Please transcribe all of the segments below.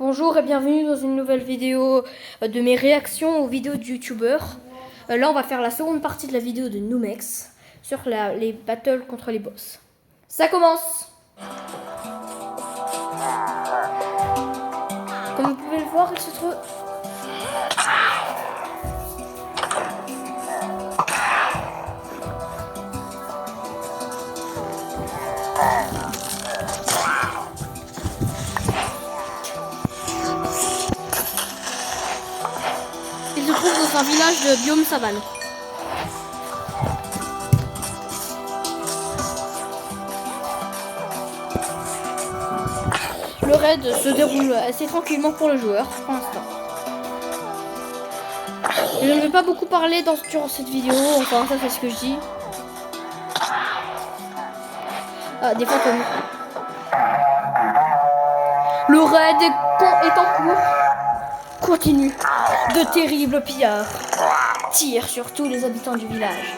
Bonjour et bienvenue dans une nouvelle vidéo de mes réactions aux vidéos de youtubeurs. Là on va faire la seconde partie de la vidéo de Numex sur les battles contre les boss. Ça commence. Comme vous pouvez le voir, il se trouve... Il se trouve dans un village de biome savane. Le raid se déroule assez tranquillement pour le joueur pour l'instant. Je ne vais pas beaucoup parler durant cette vidéo, enfin ça c'est ce que je dis. Ah, des fantômes. Le raid est en cours. Continue. De terribles pillards tirent sur tous les habitants du village.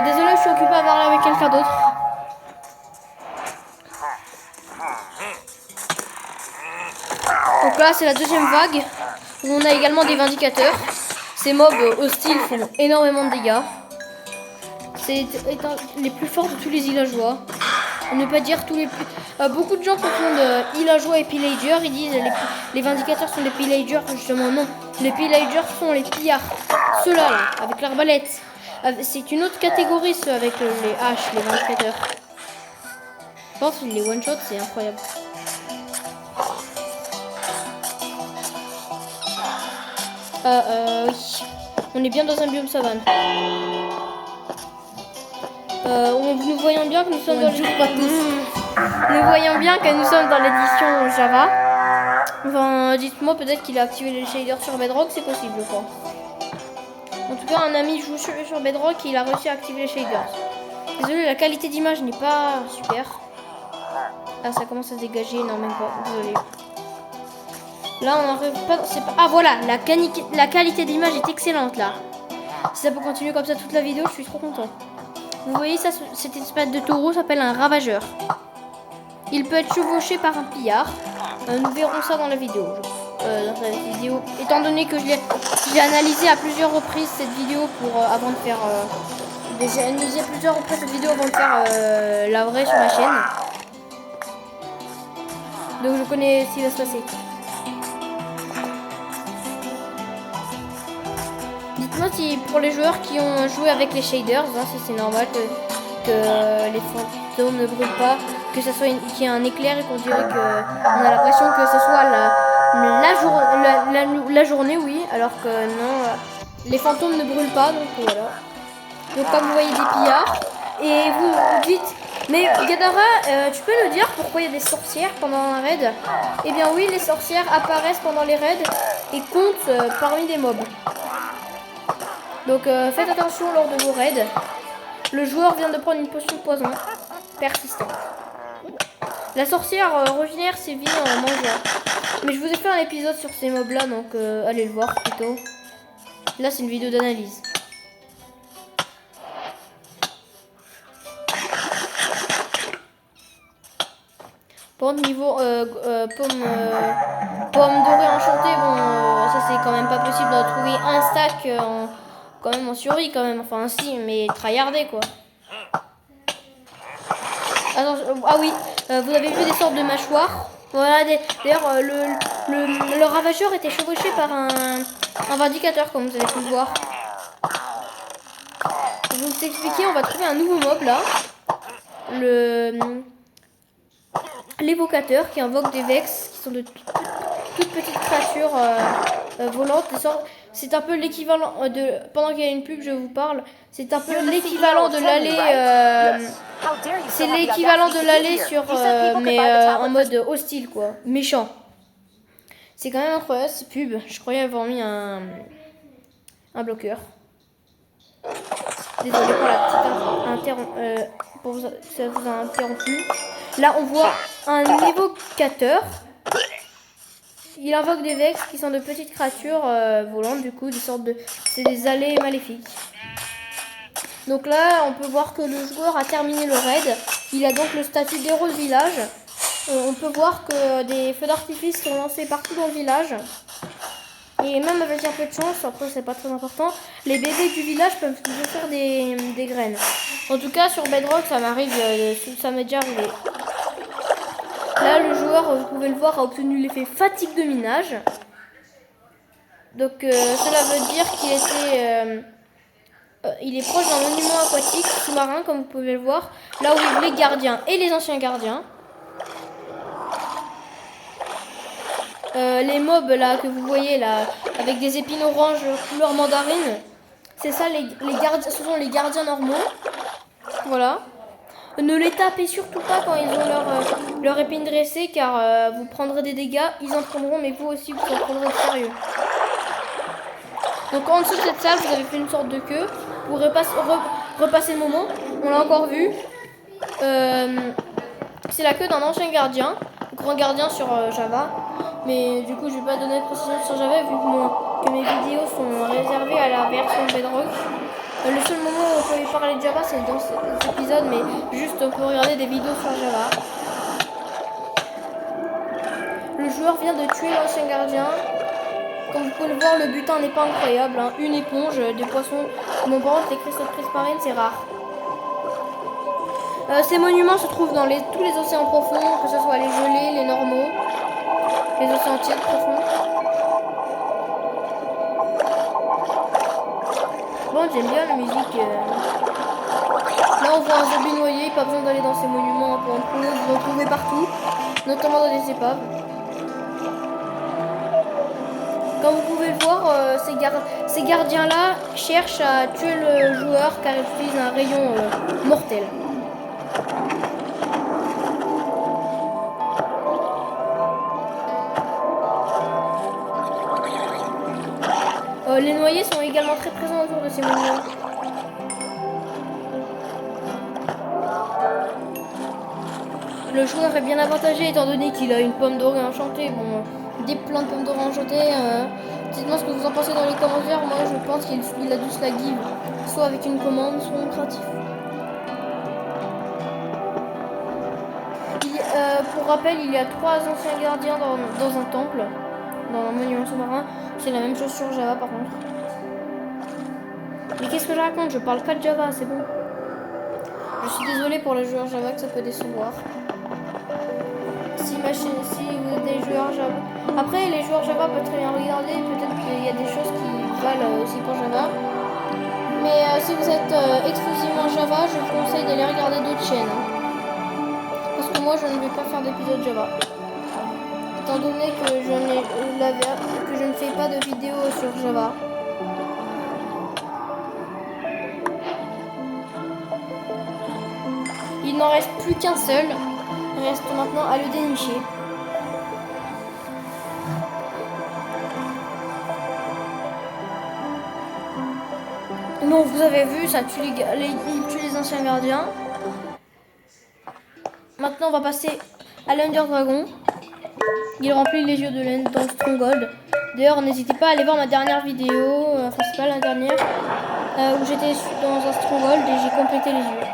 Désolé, je suis occupée à parler avec quelqu'un d'autre. Donc là, c'est la deuxième vague où on a également des vindicateurs. Ces mobs hostiles font énormément de dégâts. C'est les plus forts de tous les villageois. À ne pas dire tous les plus... beaucoup de gens confondent villageois et pillagers. Ils disent les vindicateurs sont les pillagers. Justement, non. Les pillagers sont les pillards. Ceux-là, là, avec l'arbalète. C'est une autre catégorie, ceux avec les haches, les vindicateurs. Je pense que les one-shots, c'est incroyable. Oui. On est bien dans un biome savane. Nous voyons bien que nous sommes dans Nous voyons bien que nous sommes dans l'édition Java. Enfin, dites-moi peut-être qu'il a activé les shaders sur Bedrock, c'est possible, je crois. En tout cas, un ami joue sur Bedrock et il a réussi à activer les shaders. Désolé, la qualité d'image n'est pas super. Ah, ça commence à se dégager, non même pas, désolé. Là, on n'arrive pas... Ah voilà, la qualité d'image est excellente là. Si ça peut continuer comme ça toute la vidéo, je suis trop content. Vous voyez ça, cette espèce de taureau s'appelle un ravageur. Il peut être chevauché par un pillard. Nous verrons ça dans la vidéo. Étant donné que j'ai analysé à plusieurs reprises cette vidéo avant de faire... j'ai analysé plusieurs reprises cette vidéo avant de faire la vraie sur ma chaîne. Donc je connais ce qui va se passer. Dites-moi si pour les joueurs qui ont joué avec les shaders, hein, si c'est normal que les fantômes ne brûlent pas, que ça soit qu'il y ait un éclair et qu'on dirait que on a l'impression que ce soit la journée, oui, alors que non, les fantômes ne brûlent pas, donc voilà. Donc comme vous voyez des pillards, et vous dites, mais Gadara, tu peux nous dire pourquoi il y a des sorcières pendant un raid? Eh bien oui, les sorcières apparaissent pendant les raids et comptent parmi les mobs. Donc faites attention lors de vos raids. Le joueur vient de prendre une potion de poison persistante. La sorcière régénère ses vies en mangeant. Mais je vous ai fait un épisode sur ces mobs là, donc allez le voir plutôt. Là c'est une vidéo d'analyse. Bon, niveau pomme dorée enchantée, bon ça c'est quand même pas possible de trouver un stack quand même en survie quand même, enfin si, mais tryhardé quoi. Ah oui, vous avez vu des sortes de mâchoires. Voilà, d'ailleurs le ravageur était chevauché par un vindicateur comme vous avez pu le voir. Je vais vous expliquer, on va trouver un nouveau mob là. L'évocateur qui invoque des vex qui sont de toutes petites créatures volantes. C'est un peu l'équivalent de... Pendant qu'il y a une pub, je vous parle. C'est un peu l'équivalent de l'allée... c'est l'équivalent de l'allée sur... mais en mode hostile, quoi. Méchant. C'est quand même incroyable, cette pub. Je croyais avoir mis un bloqueur. Désolé pour la petite pour ça vous a interrompu. Là, on voit un évocateur il invoque des Vex qui sont de petites créatures volantes, du coup, c'est des allées maléfiques. Donc là, on peut voir que le joueur a terminé le raid. Il a donc le statut d'héros de village. On peut voir que des feux d'artifice sont lancés partout dans le village. Et même avec un peu de chance, après c'est pas très important, les bébés du village peuvent faire des graines. En tout cas, sur Bedrock, ça m'est déjà arrivé. Là, le joueur, vous pouvez le voir, a obtenu l'effet fatigue de minage. Donc cela veut dire il est proche d'un monument aquatique sous-marin, comme vous pouvez le voir, là où vivent les gardiens et les anciens gardiens. Les mobs là que vous voyez là, avec des épines oranges couleur mandarine, c'est ça les gardiens, ce sont les gardiens normaux. Voilà. Ne les tapez surtout pas quand ils ont leur épine dressée, car vous prendrez des dégâts, ils en prendront, mais vous aussi vous en prendrez au sérieux. Donc en dessous de cette salle, vous avez fait une sorte de queue. Vous repassez le moment. On l'a encore vu. C'est la queue d'un ancien gardien, grand gardien sur Java. Mais du coup, je vais pas donner de précision sur Java vu que mes vidéos sont réservées à la version Bedrock. Le seul moment où on peut y parler de Java, c'est dans cet épisode, mais juste on peut regarder des vidéos sur Java. Le joueur vient de tuer l'ancien gardien. Comme vous pouvez le voir, le butin n'est pas incroyable. Hein. Une éponge, des poissons. Bon, par contre, les cristaux de prismarine, c'est rare. Ces monuments se trouvent dans tous les océans profonds, que ce soit les gelés, les normaux, les océans tièdes profonds. Bon, j'aime bien la musique. Là, on voit un zombie noyé, pas besoin d'aller dans ces monuments pour en trouver partout, notamment dans des épaves. Comme vous pouvez le voir, ces gardiens-là cherchent à tuer le joueur car ils utilisent un rayon mortel. Les noyés sont également très présents autour de ces monuments. Le joueur est bien avantagé étant donné qu'il a une pomme dorée enchantée. Bon, des plants de pommes dorées enchantées. Dites-moi ce que vous en pensez dans les commentaires. Moi, je pense qu'il a dû se la give, soit avec une commande, soit en créatif. Pour rappel, il y a 3 anciens gardiens dans un temple, dans un monument sous-marin. C'est la même chose sur Java par contre. Mais qu'est-ce que je raconte? Je parle pas de Java, c'est bon. Je suis désolée pour les joueurs Java que ça peut décevoir. Si vous êtes des joueurs Java. Après, les joueurs Java peuvent très bien regarder. Peut-être qu'il y a des choses qui valent aussi pour Java. Mais si vous êtes exclusivement Java, je vous conseille d'aller regarder d'autres chaînes. Parce que moi, je ne vais pas faire d'épisode Java. Étant donné que je ne fais pas de vidéos sur Java. Il n'en reste plus qu'un seul. Il reste maintenant à le dénicher. Donc vous avez vu, ça tue il tue les anciens gardiens. Maintenant on va passer à l'Under Dragon. Il remplit les yeux de laine dans le Stronghold. D'ailleurs n'hésitez pas à aller voir ma dernière vidéo, enfin c'est pas la dernière, où j'étais dans un Stronghold et j'ai complété les yeux.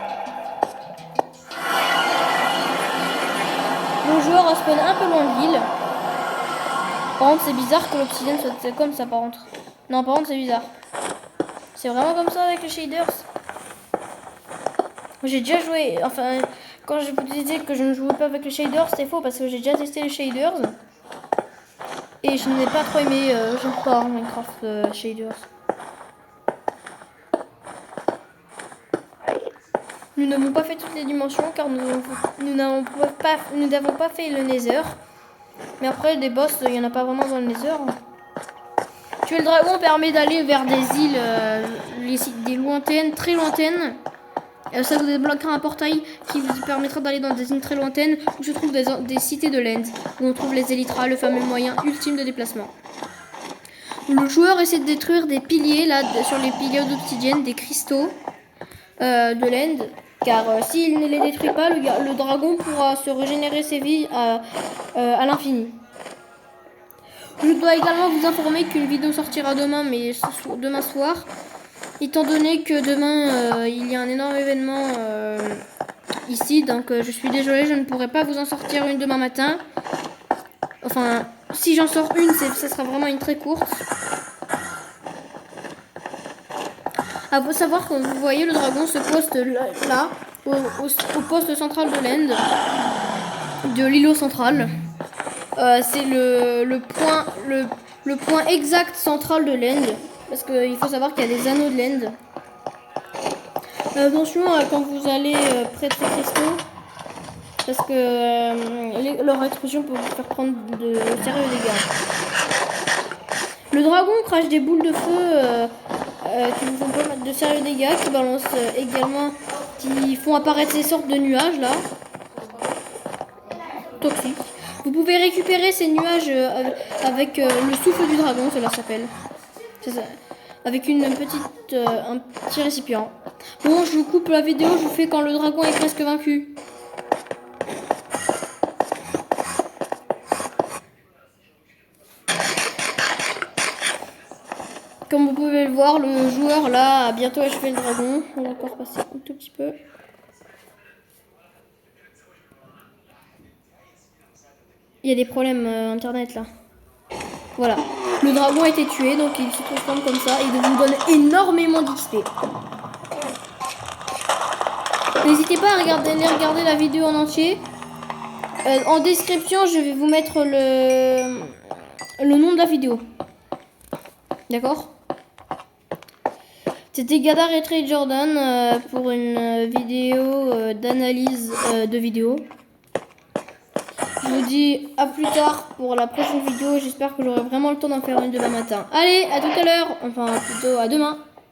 Le joueur a spawn un peu loin de l'île. Par contre c'est bizarre que l'obsidienne soit comme ça par contre. Non par contre c'est bizarre. C'est vraiment comme ça avec les shaders. J'ai déjà joué, enfin quand je vous disais que je ne jouais pas avec les shaders, c'était faux parce que j'ai déjà testé les shaders. Et je n'ai pas trop aimé, j'aime pas Minecraft shaders. Nous n'avons pas fait toutes les dimensions car nous n'avons pas fait le Nether. Mais après des boss, il n'y en a pas vraiment dans le Nether. Tuer le dragon permet d'aller vers des îles des lointaines, très lointaines. Ça vous débloquera un portail qui vous permettra d'aller dans des îles très lointaines où se trouvent des cités de l'End, où on trouve les Elytras, le fameux moyen ultime de déplacement. Le joueur essaie de détruire des piliers, là, sur les piliers d'obsidienne, des cristaux de l'End, car s'il ne les détruit pas, le dragon pourra se régénérer ses vies à l'infini. Je dois également vous informer qu'une vidéo sortira demain, mais demain soir. Étant donné que demain, il y a un énorme événement ici. Donc, je suis désolée, je ne pourrai pas vous en sortir une demain matin. Enfin, si j'en sors une, ça sera vraiment une très courte. Il faut savoir que vous voyez, le dragon se poste là, au poste central de l'End, de l'îlot central. C'est le point exact central de l'End, parce qu'il faut savoir qu'il y a des anneaux de l'End. Attention quand vous allez près de ces cristaux, parce que leur explosion peut vous faire prendre de sérieux dégâts. Le dragon crache des boules de feu qui vous font pas de sérieux dégâts, qui balancent également, qui font apparaître ces sortes de nuages là, toxiques. Vous pouvez récupérer ces nuages avec le souffle du dragon, cela s'appelle. C'est ça. Avec un petit récipient. Bon, je vous coupe la vidéo, je vous fais quand le dragon est presque vaincu. Comme vous pouvez le voir, le joueur là a bientôt achevé le dragon. On va encore passer un tout petit peu. Il y a des problèmes internet là. Voilà. Le dragon a été tué, donc il se transforme comme ça. Il vous donne énormément d'XP. N'hésitez pas à regarder la vidéo en entier. En description, je vais vous mettre le nom de la vidéo. D'accord? C'était Gadar et Trey Jordan pour une vidéo d'analyse de vidéo. Je vous dis à plus tard pour la prochaine vidéo. J'espère que j'aurai vraiment le temps d'en faire une demain matin. Allez, à tout à l'heure. Enfin, plutôt à demain.